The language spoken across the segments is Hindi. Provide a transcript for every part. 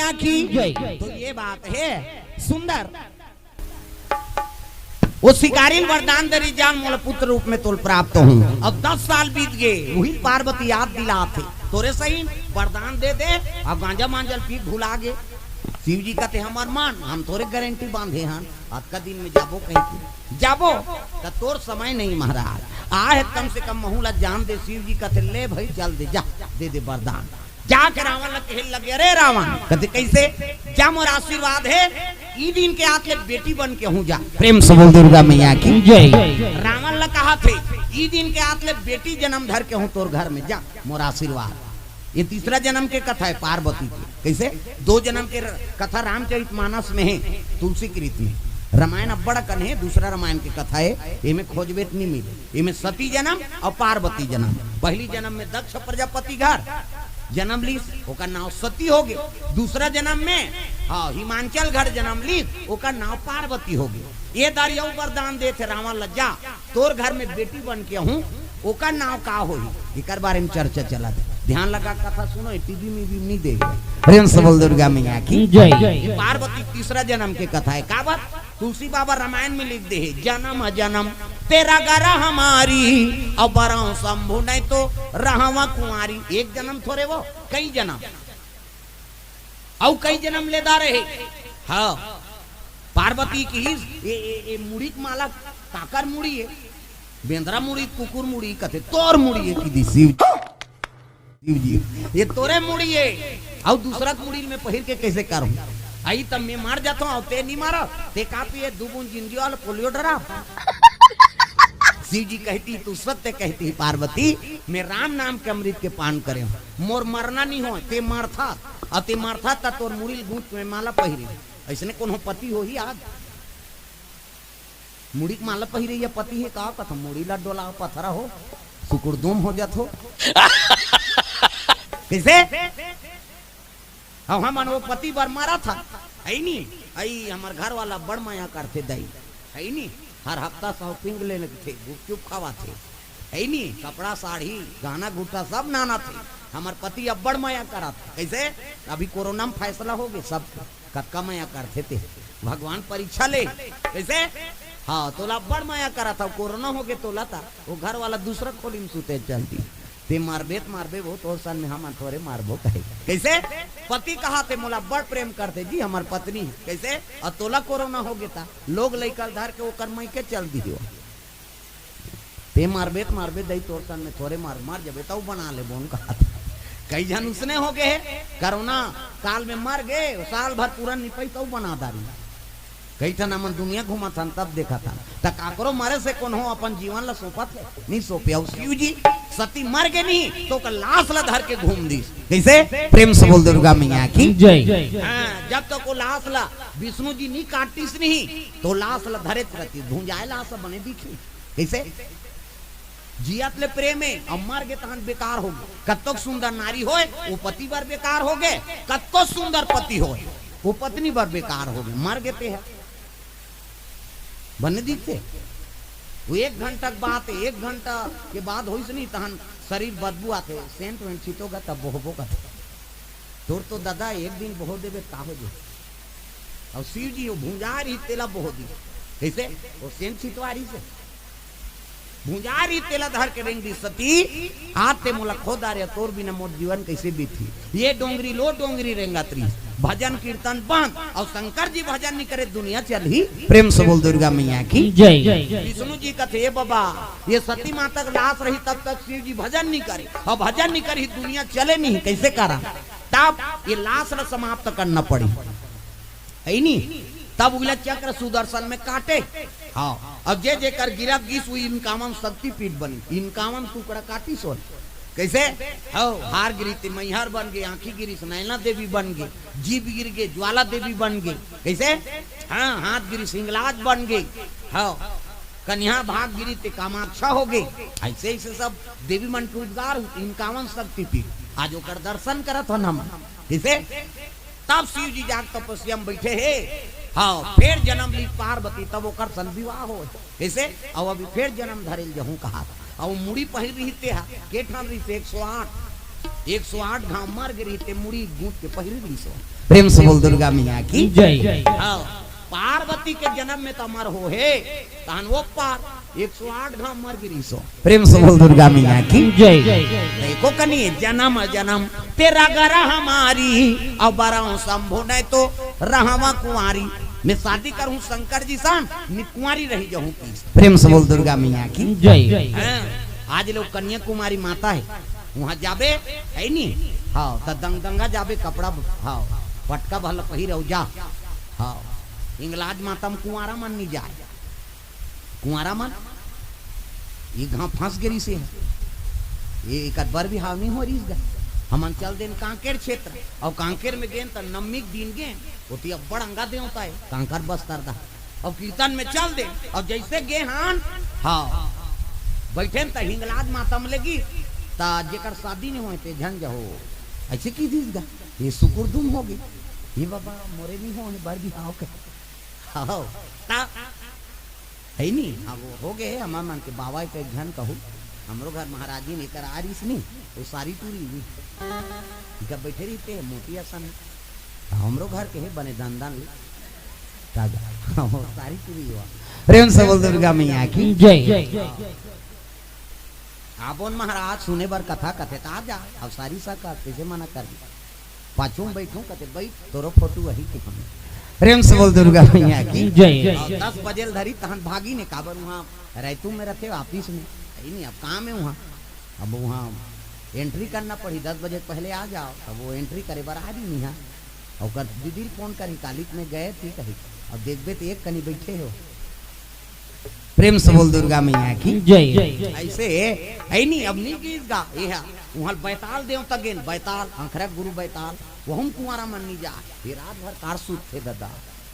मैया की। तो ये बात है सुंदर। वो शिकारी वरदान दरी जान मोल पुत्र रूप में तोल प्राप्त हूँ। अब 10 साल बीत गए, वही पार्वती याद दिलाते तोरे सही वरदान दे दे और गांजा मांजल पी भुला गे। शिव जी कहते हमार मान हम थोड़े गारंटी बांधे हैं आज का दिन में जाबो कहीं जाबो तो तोर समय नहीं महाराज आ है कम से कम महूला जान दे। शिव जी कहते ले भाई चल दे जा दे दे वरदान। जाके रावण लगे अरे रावण कहते कैसे जा मोर आशीर्वाद है ई दिन के आके बेटी बन के हूँ जा। प्रेम से बोल दुर्गा मैया की जय। रावण ने कहा थे ई दिन के आके बेटी जन्म धर के हूँ तोर घर में जा मोर आशीर्वाद। ये तीसरा जन्म के कथा है पार्वती की। कैसे 2 जन्म के कथा रामचरितमानस में है, तुलसी की रीति में। रामायण अब्बड़ कन है, दूसरा रामायण की कथा है इनमें खोजबेट नहीं मिले। इनमें सती जन्म और पार्वती जन्म। पहली जन्म में दक्ष प्रजापति घर जन्म ली ओका नाव सती हो गए। दूसरा जन्म में हाँ हिमांचल घर जन्म ली ओका नाव पार्वती हो गई। ये दारिया वरदान दे थे रावण लज्जा तोर घर में बेटी बन के हूँ ओका नाव का हो इकर बारे में चर्चा चला दे। ध्यान लगा कथा सुनो टीवी में भी नहीं देगा। प्रेम से बोल दुर्गा मैया की जय। पार्वती तीसरा जन्म की कथा है। का बात तुलसी बाबा रामायण में लिख दे जन्म जन्म तेरा गरा हमारी और बराओ शंभु नहीं तो रहवा कुंवारी। एक जन्म थोड़े वो कई जन्म और कई जन्म लेदा रहे। हाँ पार्वती की ये मुड़ी माला काकर मुड़ी है बेंद्रा मुड़ी कुकुर मुड़ी कथे तोर मुड़ी है की शिव जी ये तोरे मुड़ी है और दूसरा मुड़ी में पहिर के कैसे करूं आई तब मैं मार जाता हूँ ते नहीं मारा ते कापी है 2 बूंद जिंदगी वाला पोलियो डरा। शिव जी कहती तू सत्य कहती पार्वती मैं राम नाम के अमृत के पान करे मोर मरना नहीं हो ते मारथा और ते मारथा ता तोर मुड़ी गूंथ में माला पहिरे ऐसने कोनो पति हो ही आज मुड़ी माला पहिरे या पति है का कथा मुड़ी ला डोला पथरा हो सुकुरदुम हो जात हो कैसे हम वो पति बार मारा था है नहीं आई हमार घर वाला बड़ माया करते दई है नहीं हर हफ्ता शॉपिंग लेने थे गुपचुप खावा थे है नहीं कपड़ा साड़ी गाना गुटा सब नाना थे। हमार पति अब बड़ माया करा था कैसे अभी कोरोना में फैसला हो गए सब कक्का माया करते थे भगवान परीक्षा ले कैसे हाँ तोला बड़ माया करा था कोरोना हो गए तोला था वो घर वाला दूसरा खोली में सुते चलती ते मारबे बहुत और सन में हम थोड़े मारबो कहे कैसे पति कहा थे मोला बड़ प्रेम करते जी हमार पत्नी कैसे और तोला कोरोना हो गया था लोग लेकर धर के वो कर्मई के चल दी हो ते मारबे दई तोर सन में थोड़े मार जब तो बना ले बोन कहा था कई जन उसने हो गए कोरोना काल में मर गए साल भर पूरा निपई तो बना दारी कई था ना मन दुनिया घुमा था तब देखा था काकरो मरे से कौन हो अपन जीवन ला सोपा थे नहीं सोपिया शिव जी सती मर के नहीं तो लाश ला धर के घूम दी कैसे। प्रेम से बोल दुर्गा मैया की जय। जब तक वो लाश ला विष्णु जी नहीं काटिस नहीं तो लाश ला धरे रहती भूंजाए लाश बने दिखी कैसे जियत ले प्रेम है अब मर गए तहन बेकार हो गए। कत्तो सुंदर नारी होए वो पति बार बेकार हो गए कत्तो सुंदर पति होए वो पत्नी बार बेकार हो गए मर गए है बने दिखते वो 1 घंटा बात है 1 घंटा के बाद हो नहीं तहन शरीर बदबू आते सेंट वेंट छिटोगा तब बोहबो का तोर तो दादा एक दिन बहो देवे का हो जे और शिव जी वो भूंजारी तेला बहो दी कैसे वो सेंट छिटवारी से भूंजारी तेला धर के रेंग दी सती आते मोला खोदारे तोर बिना मोर जीवन कैसे बीती ये डोंगरी लो डोंगरी रेंगात्री भजन कीर्तन बंद और शंकर जी भजन नहीं करे दुनिया चल ही। प्रेम से बोल दुर्गा मैया की जय। विष्णु जी कहते हे बाबा ये सती माता का लाश रही तब तक शिव जी भजन नहीं करे और भजन नहीं करी दुनिया चले नहीं कैसे करा तब ये लाश ला समाप्त करना पड़ी है नहीं तब उगला चक्र सुदर्शन में काटे। हाँ अब जे जेकर गिरब गिस हुई इनकावन शक्ति पीठ बनी इनकावन टुकड़ा काटी सोन कैसे हो हार गिरी थी मैहर बन गए आंखी गिरी नैना देवी बन गई जीभ गिर गए ज्वाला देवी बन गई कैसे हाँ हाथ गिरी सिंगलाज बन गई हाँ कन्या भाग गिरी थे कामाक्षा हो गई ऐसे ऐसे सब देवी मन के उद्गार इनकावन शक्ति पीठ आज ओकर दर्शन करत हो हम कैसे तब शिव जी जाग तपस्या में बैठे है हाँ फिर जन्म ली पार्वती तब ओकर सन विवाह हो कैसे और अभी फिर जन्म धरेल जहूं कहा और मुड़ी पहिर रही ते के ठान रही 108 108 घाव मर गई ते मुड़ी गूंथ के पहिर दी सो। प्रेम से बोल दुर्गा मैया की जय। पार्वती के जन्म में तो अमर हो है तहन वो पार 108 घाव मर गिरी सो। प्रेम से बोल दुर्गा मैया की जय। देखो कनी जन्म जन्म तेरा गरा हमारी अब बराऊं शंभु नहीं तो रहवा कुंवारी। मैं शादी करूं शंकर जी सान कुंवारी रही जाऊं। प्रेम से बोल दुर्गा मैया की जय। आज लोग कन्याकुमारी माता है वहाँ जाबे है नी। हाँ तो दंगा जाबे कपड़ा हाँ पटका भल पहिर जा। हाँ इंगलाज माता में कुंवारा मन नहीं जाए। कुंवारा मन ये घाव फंस गिरी से है ये एक बार भी हाव नहीं हो रही है। हम चल देन कांकेर क्षेत्र और कांकेर में गेन तो नम्मिक दिन गेन होती अब बड़ अंगा दे होता है कांकर बस्तर दा और कीर्तन में चल दे और जैसे गे हान हाँ बैठे तो हिंगलाज माता में लगी ता जेकर शादी नहीं होते झंझ हो ऐसे की दीस ये सुकुरदुम हो गई ये बाबा मोरे नहीं हो बार भी हाव के हाँ ता है नहीं हाँ वो हो गए हमार मन के बाबा के झन कहूँ हमरो घर महाराजी ने कर आ रही नहीं वो सारी टूरी जब बैठे रहते हैं मोटी आसन हमरो घर के है बने दान दान सारी टूरी हुआ। प्रेम से बोल दुर्गा मैया की जय। आबोन महाराज सुने बार कथा कथे आ जा अब सारी सा का कैसे मना कर दी पाछू में बैठू कथे बैठ तोरो फोटो वही के हम। प्रेम से बोल दुर्गा मैया की जय। 10 बजे धरी तहन भागी ने काबर वहाँ रहतू में रखे ऑफिस में नहीं अब काम है वहाँ। अब वहाँ एंट्री करना पड़ी 10 बजे पहले आ जाओ अब वो एंट्री करे बार आ रही नहीं और दीदी फोन करी कालिक में गए थी कही अब देखबे तो एक कनी बैठे हो। प्रेम से बोल दुर्गा मैया की जय। ऐसे है नहीं अब नहीं की गा ये वहाँ बैताल देव तक गेन बैताल आखरा गुरु बैताल वो हम कुंवारा मन नहीं जा ये रात भर कार सूत थे दादा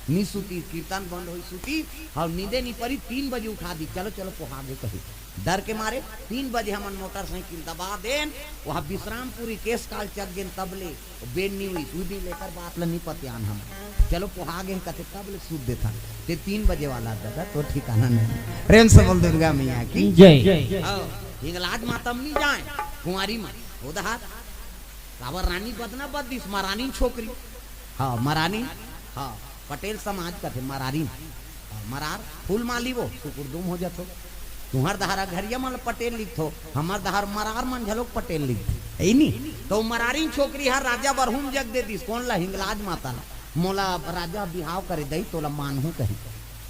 नी सूती कीर्तन बंद हुई सूती और नींदे नहीं पड़ी 3 बजे उठा दी चलो चलो पोहागे कही डर के मारे 3 बजे हम मोटरसाइकिल दबा देन वहाँ विश्रामपुरी केस काल चक गेन तबले बेन नहीं हुई सूदी लेकर बात नहीं पत्यान हम चलो पोहागे कथे तबले सूद देता ते 3 बजे वाला दादा तो ठिकाना नहीं। प्रेम से बोल दुर्गा मैया की जय। हिंगलाज माता नहीं जाए कुंवारी में उधर काबर रानी बदना बदिस महारानी छोकरी हाँ महारानी हाँ पटेल समाज का थे मरारी मरार फूल माली वो सुकुरदुम हो जातो तुम्हार दहारा घरिया मन पटेल लिखो हमार दहार मरार मन झलोक पटेल लिख है नी तो मरारी छोकरी हर राजा बरहुम जग दे दिस कौन ला हिंगलाज माता ला मोला राजा बिहाव करे दई तोला मानहू कही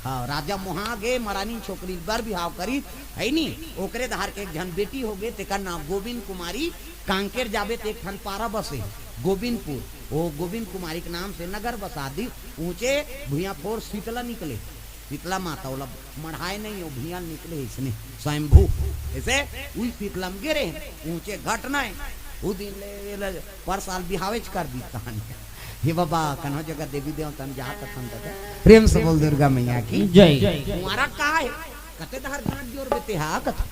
हाँ राजा मोहा गे मरानी छोकरी बर बिहाव करी है नी ओकरे दहार के एक जन बेटी हो गए तेकर नाम गोविंद कुमारी कांकेर जाबे ते एक ठन पारा बसे गोविंदपुर वो गोविंद कुमारी के नाम से नगर बसा दी ऊंचे भूया फोर शीतला निकले शीतला माता बोला मढ़ाए नहीं हो भूया निकले इसने स्वयंभू ऐसे उस शीतला में गिरे ऊंचे घटना है वो दिन ले पर साल बिहावेज कर दी कहानी ये बाबा कन्हो जगह देवी देवता में जाकर था। प्रेम से बोल दुर्गा मैया की जय। कुंवारा कहा है कते दहर गांठ जोर बेते हा कथा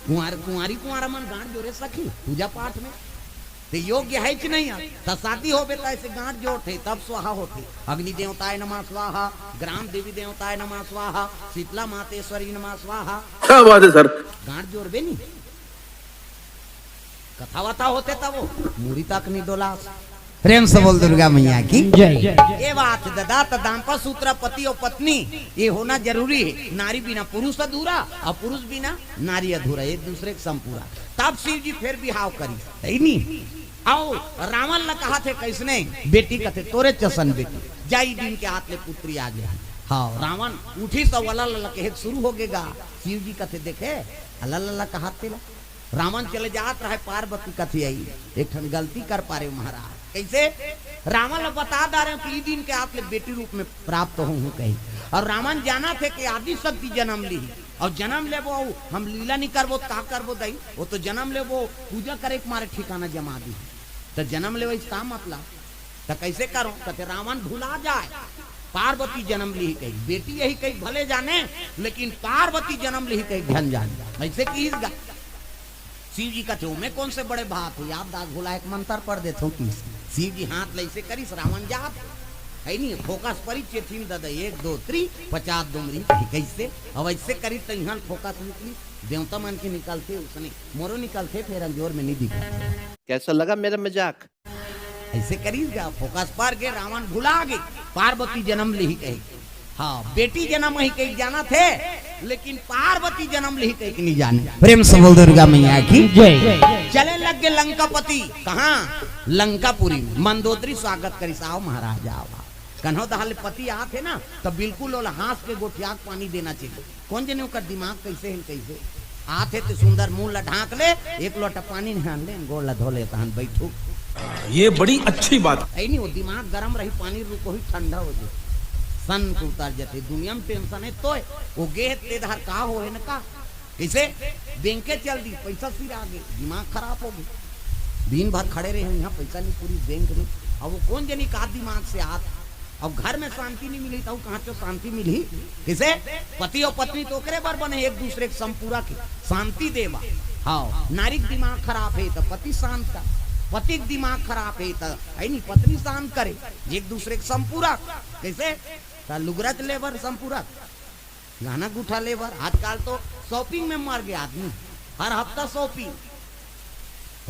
कुंवारी कुंवारा मन गांठ जोरे सखी पूजा पाठ में ते योग्य है कि नहीं तो शादी हो बेटा ऐसे गांठ जोड़ते तब स्वाहा होते अग्नि देवताय नमः स्वाहा ग्राम देवी देवताय नमः स्वाहा शीतला मातेश्वरी नमः स्वाहा। क्या बात है सर गांठ जोड़बे नहीं कथा वथा होते तब वो मूरी तक नहीं डोला। प्रेम से बोल दुर्गा मैया की जय। ये बात दादा तो दाम्पत्य सूत्र पति और पत्नी ये होना जरूरी है। नारी बिना पुरुष अधूरा और पुरुष बिना नारी अधूरा एक दूसरे के संपूरा। तब शिव जी फिर बिहाव करी नहीं आओ रावण ने कहा थे कैसने बेटी कथे तोरे चसन बेटी जाई दिन के हाथ ले पुत्री आ गया। हाँ रावण उठी तो अल्लाह कहे शुरू हो गएगा शिव जी कथे देखे अल्लाह कहा रावण चले जात रहे पार्वती कथी आई एक ठन गलती कर पा रहे महाराज कैसे रावण बता दा रहे कि दिन के हाथ ले बेटी रूप में प्राप्त हूँ कही और रावण जाना थे कि आदि शक्ति जन्म ली और जन्म ले वो हम लीला नहीं करबो ता करबो दई वो तो जन्म ले वो पूजा करे के मारे ठिकाना जमा दी तो जन्म ले इसका मतलब तो कैसे करो कहते रावण भुला जाए पार्वती जन्म ली कही बेटी यही कही भले जाने लेकिन पार्वती जन्म ली कही धन जाने ऐसे की शिव जी का थे में कौन से बड़े बात हो याद दास भोला एक मंत्र पढ़ देता हूँ कि शिव जी हाथ लैसे करी रावण जात है नहीं फोकस परी चेथिन दादा 1 2 3 50 डुमरी कैसे अब ऐसे करी तो यहाँ फोकस निकली देवता मन के निकलते उसने मोरो निकलते फिर अंजोर में नहीं दिखा। कैसा लगा मेरा मजाक? ऐसे करीज गया फोकस पर के रावण भुला गए पार्वती जन्म ली कही। हाँ बेटी जन्म ही कहीं जाना थे लेकिन पार्वती जन्म ली कहीं नहीं जाने। प्रेम से बोल दुर्गा मैया की जय। चले लग गए लंकापति कहाँ लंकापुरी मंदोदरी स्वागत करी साहब महाराजा कन्हो दहाल पति आते ना तो बिल्कुल हाथ के गोठिया पानी देना चाहिए। कौन जने का दिमाग कैसे है कैसे आते तो सुंदर मुंह ला ढाक ले एक लोटा पानी नहान ले गोड़ ला धो ले तहन बैठू। ये बड़ी अच्छी बात है नहीं वो दिमाग गरम रही पानी रुको ही ठंडा हो जाए सन को उतार जाते दुनिया में टेंशन है तो वो गे तेधार का हो है ना का कैसे बैंके चल दी पैसा फिर आ गए दिमाग खराब हो गई दिन भर खड़े रहे यहाँ पैसा नहीं पूरी बैंक में। अब वो कौन जनी का दिमाग से आत अब घर में शांति नहीं मिली तो कहाँ से शांति मिली किसे पति और पत्नी तो करे बार बने एक दूसरे के संपूरा के शांति देवा। हाँ नारी दिमाग खराब है तो पति शांत का पति दिमाग खराब है तो नहीं पत्नी शांत करे एक दूसरे के संपूरक कैसे लुगरत लेबर संपूरक गाना गुठा लेबर। आजकल तो शॉपिंग में मर गया आदमी हर हफ्ता शॉपिंग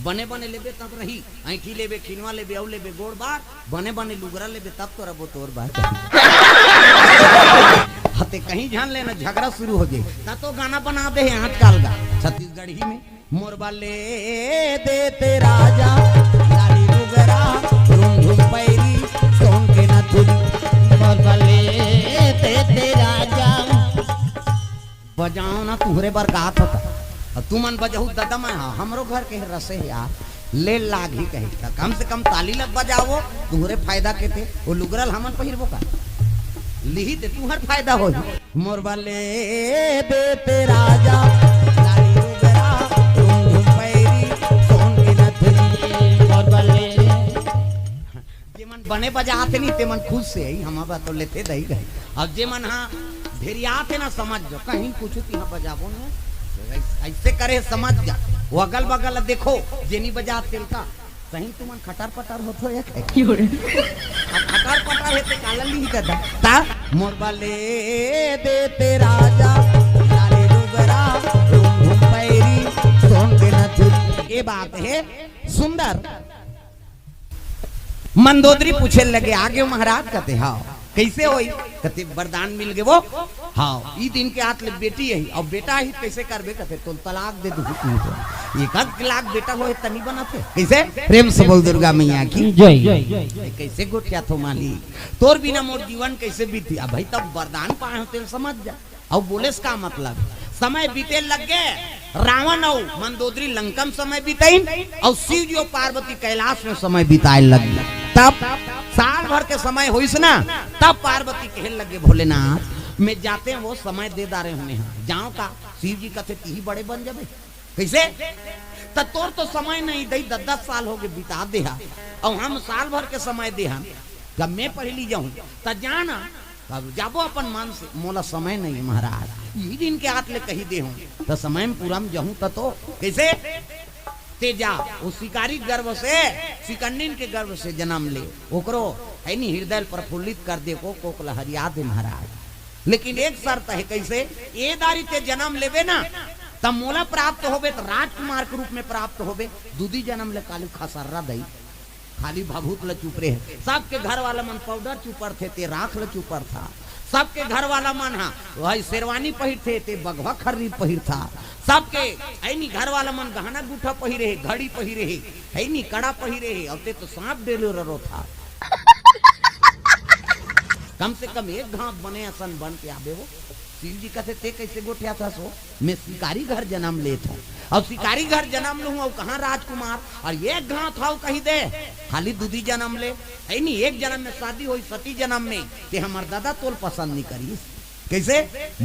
बने बने लेबे तब रही ऐठी लेबे खिनवा लेबे औ लेबे गोड़ बार बने बने लुगरा लेबे तब तो रबो तोर बात हते कहीं जान लेना झगड़ा शुरू हो जाए ता तो गाना बना दे हैं आजकल का छत्तीसगढ़ ही में मोरबा ले देते राजा लाली लुगरा धूम धूम पैरी सोन के न तुरी मोरबा ले देते राजा बजाओ ना तुहरे बर गात होता तू मन बजहू दादा मैं हमरो घर के रसे यार ले लाग ही कही था कम से कम ताली लग बजाओ तुहरे फायदा के थे वो लुगरल हमन पहिरबो का लिही ते तुहर फायदा हो मोरबा ले देते राजा लाली लुगरा धूम धूम पैरी सोन के नथनी मोरबा ले जे मन बने बजाते नहीं ते मन खुद से ही हम अब तो लेते दही गए। अब जे मन हां भेरियाते ना समझ जो कहीं कुछ यहां बजाबो ना ऐसे करे समझ जा वो अगल बगल देखो जेनी बजा तेल का कहीं तुमन खटर पटर होतो या खटर पटर है ते कालल नहीं करता ता मोरबा ले देते राजा लाली लुगरा धूम धूम पैरी सोन के नथुरी। ये बात है सुंदर। मंदोदरी पूछे लगे आगे महाराज कहते हाँ कैसे होई कहते वरदान मिल गए वो हाँ ई दिन के हाथ ले बेटी है और बेटा ही कैसे करबे कहते तो तलाक दे दू एक लाख बेटा होए तनी बनाते कैसे। प्रेम से बोल दुर्गा मैया की जय। कैसे गोठिया थो माली तोर बिना मोर जीवन कैसे बीती अब भाई तब वरदान पाए होते समझ जा। और बोले का मतलब समय बीते लग गए रावण और मंदोदरी लंकम समय बीताई और शिव जी और पार्वती कैलाश में समय बिताए लग गए। तब साल भर के समय हुई ना तब पार्वती कहने लगे भोलेनाथ में जाते हैं वो समय दे दारे हमें जाओ का शिव जी कहते ही बड़े बन जाबे कैसे तोर तो समय नहीं दई 10 साल हो गए बिता दे और हम साल भर के समय दे जब मैं पहली जाऊं तब जाना अब जाबो अपन मन से मोला समय नहीं महाराज ये दिन के हाथ ले कही दे हूं तो समय में पूरा में जाऊं तो कैसे ते जा वो शिकारी गर्भ से सिकंदीन के गर्भ से जन्म ले ओकरो है नहीं हृदय प्रफुल्लित कर दे को लहरिया दे महाराज। लेकिन एक शर्त है कैसे ए दारी ते जन्म लेवे ना तब मोला प्राप्त होबे तो राजकुमार के रूप में प्राप्त होबे दूधी जन्म ले काली खसर्रा दई खाली भभूत ल चुप रहे सबके घर वाला मन पाउडर चुपर थे ते राख ल चुपर था सबके घर वाला मन हा वही शेरवानी पहिर थे ते बगवा खर्री पहिर था सबके ऐनी घर वाला मन गहना गुठा पहिरे घड़ी पहिरे ऐनी कड़ा पहिरे अब ते तो सांप डेलो रो था कम से कम एक घाट बने असन बन के आबे वो शिव जी कहते ते कैसे गोठिया था सो मैं शिकारी घर जन्म ले था और शिकारी घर जन्म लूँ और कहाँ राजकुमार और एक घाट था कही दे खाली दूधी जन्म ले है नहीं एक जन्म में शादी हुई सती जन्म में ते हमार दादा तोल पसंद नहीं करी कैसे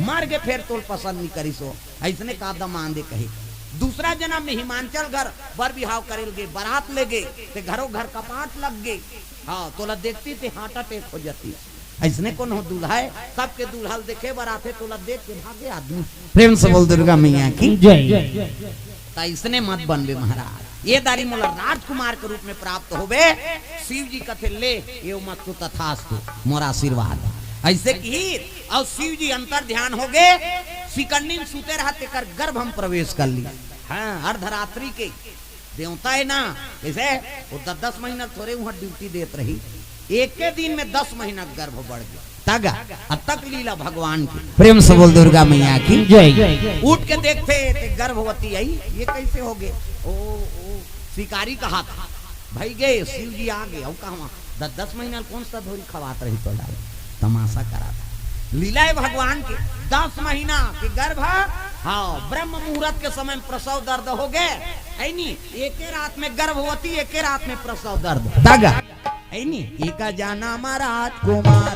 मर गए फिर तोल पसंद नहीं करी सो ऐसने का दमान दे कहे दूसरा जन्म में हिमांचल घर बर बिहाव करे गे बारात ले गए ते घरों घर कपाट लग गए हाँ तोला देखती ते हार्ट अटैक हो जाती ऐसने कौन हो दूल्हा है सबके दूल्हा देखे बराते तोला देख के भागे आदमी। प्रेम से बोल दुर्गा मैया की जय। इसने मत बनबे महाराज ये दारी मोला राजकुमार के रूप में प्राप्त होबे शिव जी कथे ले ये मत तो तथास्तु मोरा आशीर्वाद ऐसे की और शिव जी अंतर ध्यान हो गए सिकंदीन सूते रहते कर गर्भ हम प्रवेश कर लिया हाँ अर्धरात्रि के देवता है ना कैसे वो 10 महीना थोड़े वहां ड्यूटी देत रही, एक के दिन में 10 महीना गर्भ बढ़ गया। तक अब तक लीला भगवान की। प्रेम से बोल दुर्गा मैया की जय। उठ के देखते थे गर्भवती आई, ये कैसे हो गए? ओ शिकारी कहा था भाई गए शिव जी आ गए। और कहा 10 महीना कौन सा धोरी खवात रही तो डाल तमाशा करा था। लीला है भगवान की। 10 महीना के गर्भ, हाँ ब्रह्म मुहूर्त के समय प्रसव दर्द हो गए। एक रात में गर्भवती, एक रात में प्रसव दर्द। एक जाना महाराज कुमार।